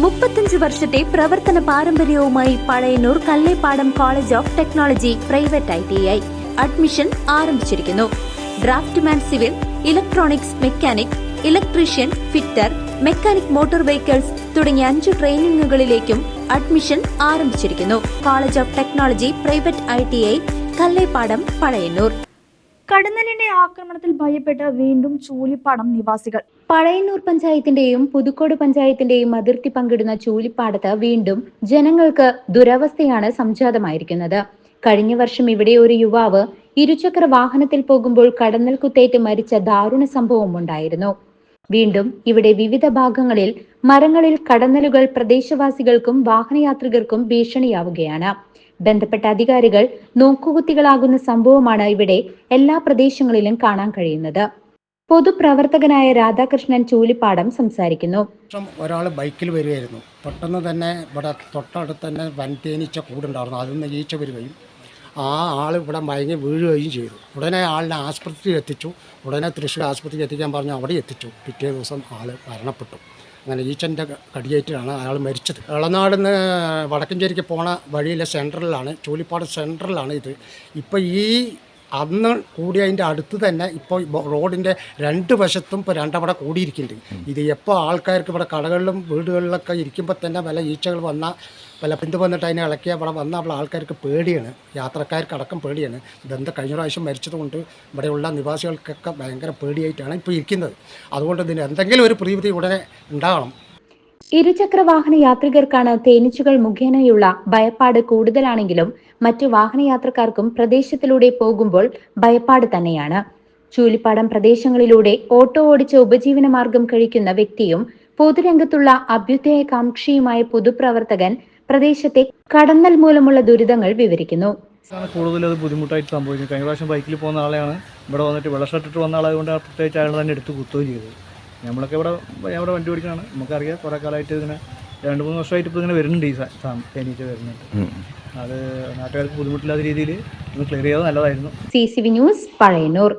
35 വർഷത്തെ പ്രവർത്തന പാരമ്പര്യവുമായി Pazhayannur Kallepadam college of technology private ITI admission ആരംഭിച്ചിരിക്കുന്നു. Draftsman civil, electronics mechanic, electrician, fitter, mechanic motor vehicles തുടങ്ങിയ 5 ട്രെയിനിങ്ങുകളിലേക്കും അഡ്മിഷൻ ആരംഭിച്ചിരിക്കുന്നു. College of technology private ITI Kallepadam, Pazhayannur. കടന്നലിന്റെ ആക്രമണത്തിൽ ഭയപ്പെട്ട് വീണ്ടും ചൂലിപ്പാടം നിവാസികൾ. പഴയന്നൂർ പഞ്ചായത്തിന്റെയും പുതുക്കോട് പഞ്ചായത്തിന്റെയും അതിർത്തി പങ്കിടുന്ന ചൂലിപ്പാടത്ത് വീണ്ടും ജനങ്ങൾക്ക് ദുരവസ്ഥയാണ് സംജാതമായിരിക്കുന്നത്. കഴിഞ്ഞ വർഷം ഇവിടെ ഒരു യുവാവ് ഇരുചക്ര വാഹനത്തിൽ പോകുമ്പോൾ കടന്നൽ കുത്തേറ്റ് മരിച്ച ദാരുണ സംഭവം ഉണ്ടായിരുന്നു. വീണ്ടും ഇവിടെ വിവിധ ഭാഗങ്ങളിൽ മരങ്ങളിൽ കടന്നലുകൾ പ്രദേശവാസികൾക്കും വാഹനയാത്രികർക്കും ഭീഷണിയാവുകയാണ്. ബന്ധപ്പെട്ട അധികാരികൾ നോക്കുകുത്തികളാകുന്ന സംഭവമാണ് ഇവിടെ എല്ലാ പ്രദേശങ്ങളിലും കാണാൻ കഴിയുന്നത്. പൊതുപ്രവർത്തകനായ രാധാകൃഷ്ണൻ ചൂലിപ്പാടം സംസാരിക്കുന്നു. ഒരാൾ ബൈക്കിൽ വരികയായിരുന്നു. പെട്ടെന്ന് തന്നെ ഇവിടെ തൊട്ടടുത്ത് തന്നെ വൻതേനീച്ച കൂടുണ്ടായിരുന്നു. അതിൽ നിന്ന് ഈച്ച വരികയും ആ ആൾ ഇവിടെ മയങ്ങി വീഴുകയും ചെയ്തു. ഉടനെ ആളിനെ ആശുപത്രിയിൽ എത്തിച്ചു. ഉടനെ തൃശ്ശൂർ ആശുപത്രിയിൽ എത്തിക്കാൻ പറഞ്ഞു, അവിടെ എത്തിച്ചു. പിറ്റേ ദിവസം ആൾ മരണപ്പെട്ടു. അങ്ങനെ ഈച്ചൻ്റെ കടിയേറ്റിലാണ് അയാൾ മരിച്ചത്. എളനാടിന്ന് വടക്കഞ്ചേരിക്ക് പോണ വഴിയിലെ സെൻട്രലിലാണ്, ചൂലിപ്പാട് സെൻട്രലിലാണ് ഇത്. ഇപ്പോൾ ഈ അന്ന് കൂടിയതിൻ്റെ അടുത്ത് തന്നെ ഇപ്പോൾ റോഡിൻ്റെ 2 വശത്തും ഇപ്പോൾ രണ്ടവിടെ കൂടിയിരിക്കുന്നുണ്ട്. ഇത് എപ്പോൾ ആൾക്കാർക്ക് ഇവിടെ കടകളിലും വീടുകളിലൊക്കെ ഇരിക്കുമ്പോൾ തന്നെ പല ഈച്ചകൾ വന്നാൽ പല പിന്തു വന്നിട്ട് അതിനെ ഇളക്കിയ അവിടെ വന്നാൽ അവിടെ ആൾക്കാർക്ക് പേടിയാണ്, യാത്രക്കാർക്കടക്കം പേടിയാണ്. ഇതെന്താ കഴിഞ്ഞ പ്രാവശ്യം മരിച്ചതുകൊണ്ട് ഇവിടെയുള്ള നിവാസികൾക്കൊക്കെ ഭയങ്കര പേടിയായിട്ടാണ് ഇപ്പോൾ ഇരിക്കുന്നത്. അതുകൊണ്ട് ഇതിന് എന്തെങ്കിലും ഒരു പ്രതിവിധി ഉടനെ ഉണ്ടാകണം. ഇരുചക്ര വാഹന യാത്രികർക്കാണ് തേനീച്ചകൾ മുഖേനയുള്ള ഭയപ്പാട് കൂടുതലാണെങ്കിലും മറ്റു വാഹനയാത്രക്കാർക്കും പ്രദേശത്തിലൂടെ പോകുമ്പോൾ ഭയപ്പാട് തന്നെയാണ്. ചൂലിപ്പാടം പ്രദേശങ്ങളിലൂടെ ഓട്ടോ ഓടിച്ച് ഉപജീവന മാർഗം കഴിക്കുന്ന വ്യക്തിയും പൊതുരംഗത്തുള്ള അഭ്യുദയകാംക്ഷിയുമായ പൊതുപ്രവർത്തകൻ പ്രദേശത്തെ കടന്നൽ മൂലമുള്ള ദുരിതങ്ങൾ വിവരിക്കുന്നു. കൂടുതൽ അത് ബുദ്ധിമുട്ടായിട്ട് സംഭവിക്കും. കഴിഞ്ഞ പ്രാവശ്യം ബൈക്കിൽ പോകുന്ന ആളെയാണ് ഇവിടെ വന്നിട്ട് വെള്ള ഷർട്ടിട്ട് വന്ന ആളായതുകൊണ്ട് പ്രത്യേകിച്ച് അയാൾ തന്നെ എടുത്ത് കുത്തുകയും ചെയ്തത്. നമ്മളൊക്കെ ഇവിടെ വണ്ടി ഓടിക്കുകയാണ്. നമുക്കറിയാം, കുറേ കാലമായിട്ട് ഇതിനെ 2-3 വർഷമായിട്ട് ഇപ്പോൾ ഇങ്ങനെ വരുന്നുണ്ട്, ഈ തേനീച്ച വരുന്നുണ്ട്. അത് നാട്ടുകാർക്ക് ബുദ്ധിമുട്ടില്ലാത്ത രീതിയിൽ ഒന്ന് ക്ലിയർ ചെയ്താൽ നല്ലതായിരുന്നു. CCV news, Pazhayannur.